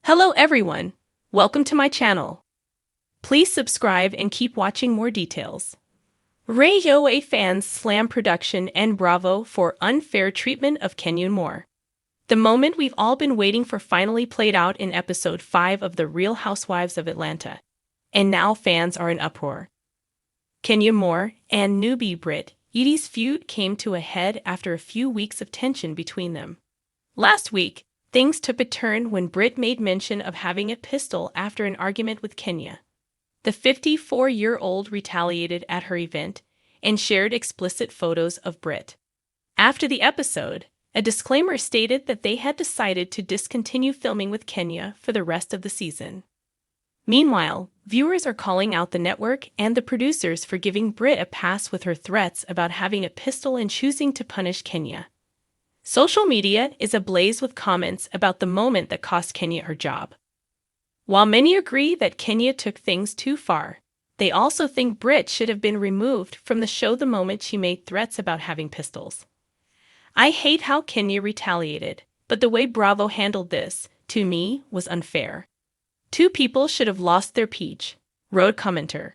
Hello everyone, welcome to my channel. Please subscribe and keep watching more details. RHOA fans slam production and Bravo for unfair treatment of Kenya Moore. The moment we've all been waiting for finally played out in episode 5 of The Real Housewives of Atlanta. And now fans are in uproar. Kenya Moore and newbie Brit Edie's feud came to a head after a few weeks of tension between them. Last week, things took a turn when Brit made mention of having a pistol after an argument with Kenya. The 54-year-old retaliated at her event and shared explicit photos of Brit. After the episode, a disclaimer stated that they had decided to discontinue filming with Kenya for the rest of the season. Meanwhile, viewers are calling out the network and the producers for giving Brit a pass with her threats about having a pistol and choosing to punish Kenya. Social media is ablaze with comments about the moment that cost Kenya her job. While many agree that Kenya took things too far, they also think Brit should have been removed from the show the moment she made threats about having pistols. I hate how Kenya retaliated, but the way Bravo handled this, to me, was unfair. Two people should have lost their peach, wrote commenter.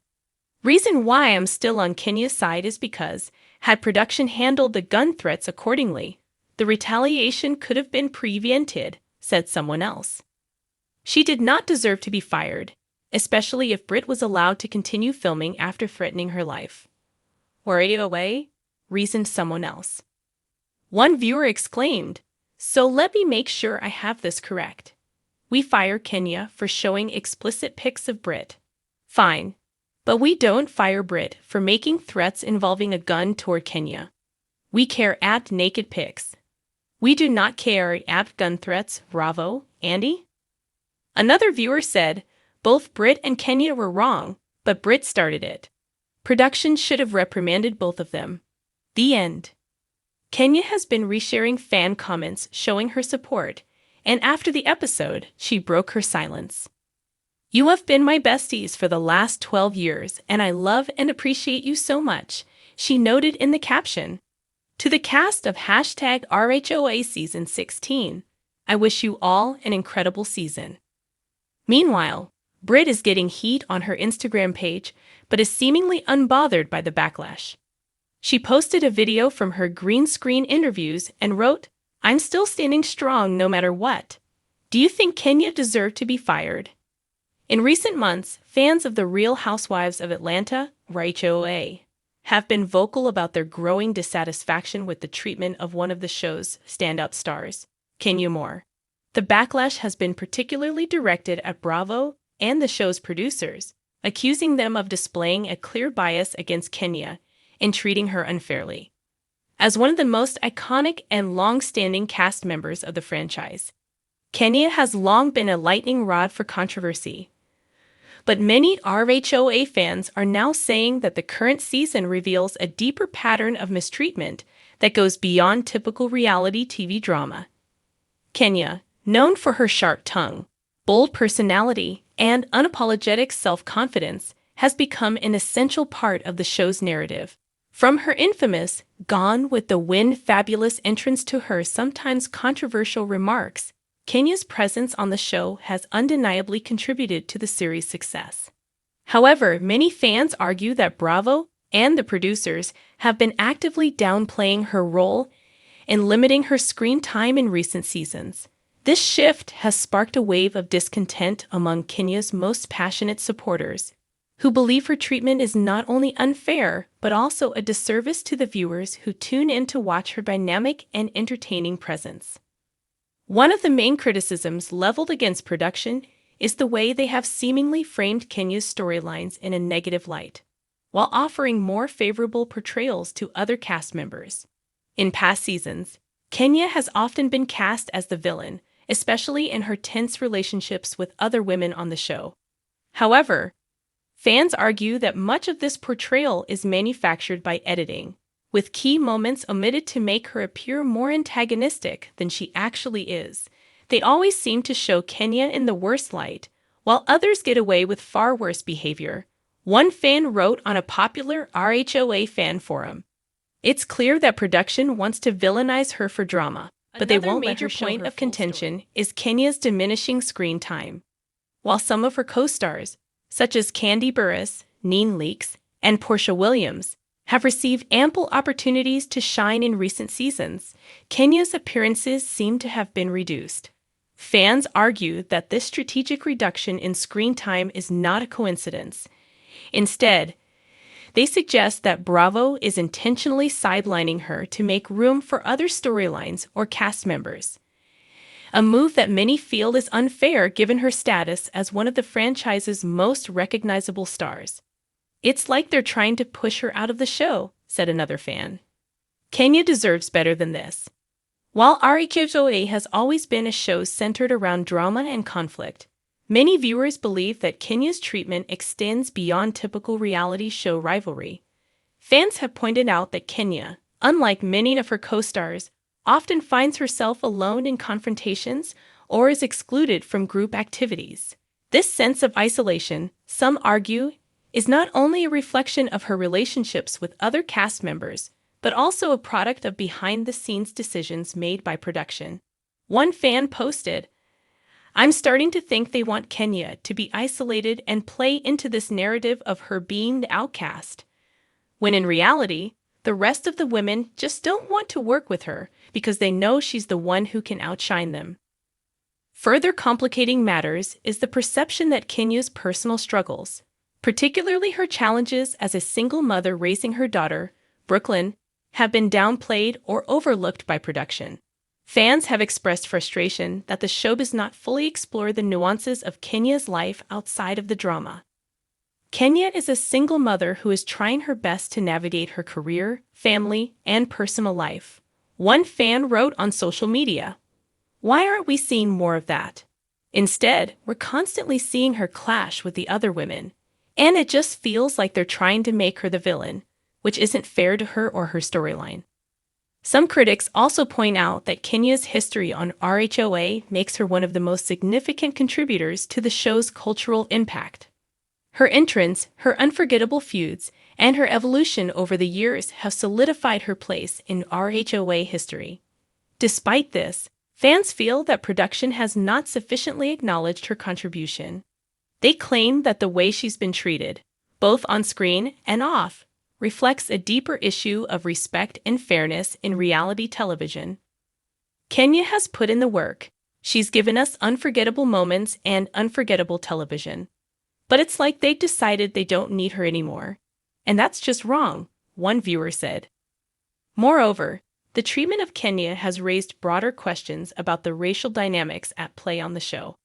Reason why I'm still on Kenya's side is because, had production handled the gun threats accordingly, the retaliation could have been prevented, said someone else. She did not deserve to be fired, especially if Brit was allowed to continue filming after threatening her life. RHOA, reasoned someone else. One viewer exclaimed, "So let me make sure I have this correct. We fire Kenya for showing explicit pics of Brit. Fine. But we don't fire Brit for making threats involving a gun toward Kenya. We care at naked pics. We do not care at gun threats, Bravo, Andy?" Another viewer said, both Brit and Kenya were wrong, but Brit started it. Production should have reprimanded both of them. The end. Kenya has been resharing fan comments showing her support, and after the episode, she broke her silence. "You have been my besties for the last 12 years, and I love and appreciate you so much," she noted in the caption. To the cast of #RHOA Season 16, I wish you all an incredible season. Meanwhile, Brit is getting heat on her Instagram page, but is seemingly unbothered by the backlash. She posted a video from her green screen interviews and wrote, "I'm still standing strong no matter what. Do you think Kenya deserved to be fired?" In recent months, fans of The Real Housewives of Atlanta, RHOA, have been vocal about their growing dissatisfaction with the treatment of one of the show's standout stars, Kenya Moore. The backlash has been particularly directed at Bravo and the show's producers, accusing them of displaying a clear bias against Kenya and treating her unfairly. As one of the most iconic and long-standing cast members of the franchise, Kenya has long been a lightning rod for controversy. But many RHOA fans are now saying that the current season reveals a deeper pattern of mistreatment that goes beyond typical reality TV drama. Kenya, known for her sharp tongue, bold personality, and unapologetic self-confidence, has become an essential part of the show's narrative. From her infamous Gone with the Wind fabulous entrance to her sometimes controversial remarks, Kenya's presence on the show has undeniably contributed to the series' success. However, many fans argue that Bravo and the producers have been actively downplaying her role and limiting her screen time in recent seasons. This shift has sparked a wave of discontent among Kenya's most passionate supporters, who believe her treatment is not only unfair, but also a disservice to the viewers who tune in to watch her dynamic and entertaining presence. One of the main criticisms leveled against production is the way they have seemingly framed Kenya's storylines in a negative light, while offering more favorable portrayals to other cast members. In past seasons, Kenya has often been cast as the villain, especially in her tense relationships with other women on the show. However, fans argue that much of this portrayal is manufactured by editing, with key moments omitted to make her appear more antagonistic than she actually is. They always seem to show Kenya in the worst light, while others get away with far worse behavior. One fan wrote on a popular RHOA fan forum, "It's clear that production wants to villainize her for drama. but they won't let her show her full story. Another major point of contention is Kenya's diminishing screen time. While some of her co-stars, such as Candy Burruss, Nene Leakes, and Portia Williams, have received ample opportunities to shine in recent seasons, Kenya's appearances seem to have been reduced. Fans argue that this strategic reduction in screen time is not a coincidence. Instead, they suggest that Bravo is intentionally sidelining her to make room for other storylines or cast members, a move that many feel is unfair given her status as one of the franchise's most recognizable stars. "It's like they're trying to push her out of the show," said another fan. Kenya deserves better than this. While RHOA has always been a show centered around drama and conflict, many viewers believe that Kenya's treatment extends beyond typical reality show rivalry. Fans have pointed out that Kenya, unlike many of her co-stars, often finds herself alone in confrontations or is excluded from group activities. This sense of isolation, some argue, is not only a reflection of her relationships with other cast members, but also a product of behind-the-scenes decisions made by production. One fan posted, "I'm starting to think they want Kenya to be isolated and play into this narrative of her being the outcast, when in reality, the rest of the women just don't want to work with her because they know she's the one who can outshine them." Further complicating matters is the perception that Kenya's personal struggles, particularly her challenges as a single mother raising her daughter, Brooklyn, have been downplayed or overlooked by production. Fans have expressed frustration that the show does not fully explore the nuances of Kenya's life outside of the drama. Kenya is a single mother who is trying her best to navigate her career, family, and personal life. One fan wrote on social media, "Why aren't we seeing more of that? Instead, we're constantly seeing her clash with the other women, and it just feels like they're trying to make her the villain, which isn't fair to her or her storyline." Some critics also point out that Kenya's history on RHOA makes her one of the most significant contributors to the show's cultural impact. Her entrance, her unforgettable feuds, and her evolution over the years have solidified her place in RHOA history. Despite this, fans feel that production has not sufficiently acknowledged her contribution. They claim that the way she's been treated, both on screen and off, reflects a deeper issue of respect and fairness in reality television. Kenya has put in the work. She's given us unforgettable moments and unforgettable television. But it's like they decided they don't need her anymore. And that's just wrong, one viewer said. Moreover, the treatment of Kenya has raised broader questions about the racial dynamics at play on the show.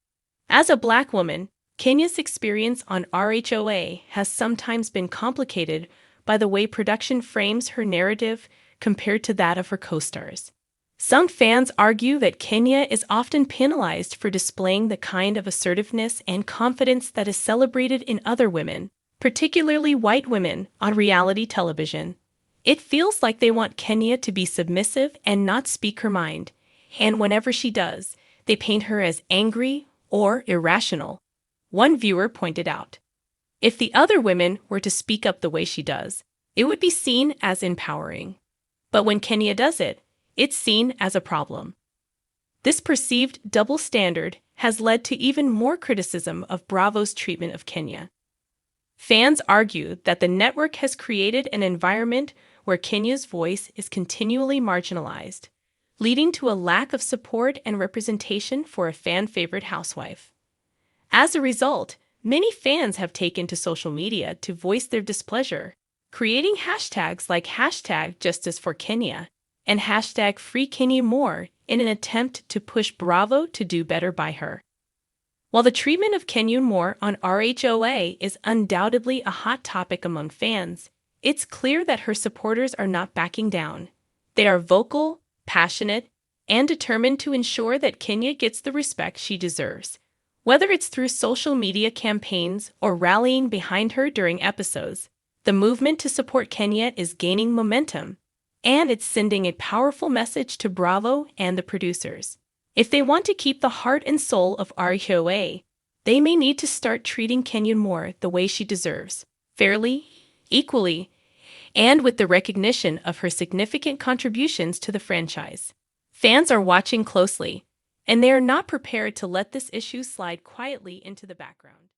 As a Black woman, Kenya's experience on RHOA has sometimes been complicated by the way production frames her narrative compared to that of her co-stars. Some fans argue that Kenya is often penalized for displaying the kind of assertiveness and confidence that is celebrated in other women, particularly white women, on reality television. It feels like they want Kenya to be submissive and not speak her mind, and whenever she does, they paint her as angry or irrational, one viewer pointed out. If the other women were to speak up the way she does, it would be seen as empowering. But when Kenya does it, it's seen as a problem. This perceived double standard has led to even more criticism of Bravo's treatment of Kenya. Fans argue that the network has created an environment where Kenya's voice is continually marginalized, leading to a lack of support and representation for a fan-favorite housewife. As a result, many fans have taken to social media to voice their displeasure, creating hashtags like #JusticeForKenya and #FreeKenyaMore in an attempt to push Bravo to do better by her. While the treatment of Kenya Moore on RHOA is undoubtedly a hot topic among fans, it's clear that her supporters are not backing down. They are vocal, passionate, and determined to ensure that Kenya gets the respect she deserves. Whether it's through social media campaigns or rallying behind her during episodes, the movement to support Kenya is gaining momentum, and it's sending a powerful message to Bravo and the producers. If they want to keep the heart and soul of RHOA, they may need to start treating Kenya Moore the way she deserves, fairly, equally, and with the recognition of her significant contributions to the franchise. Fans are watching closely, and they are not prepared to let this issue slide quietly into the background.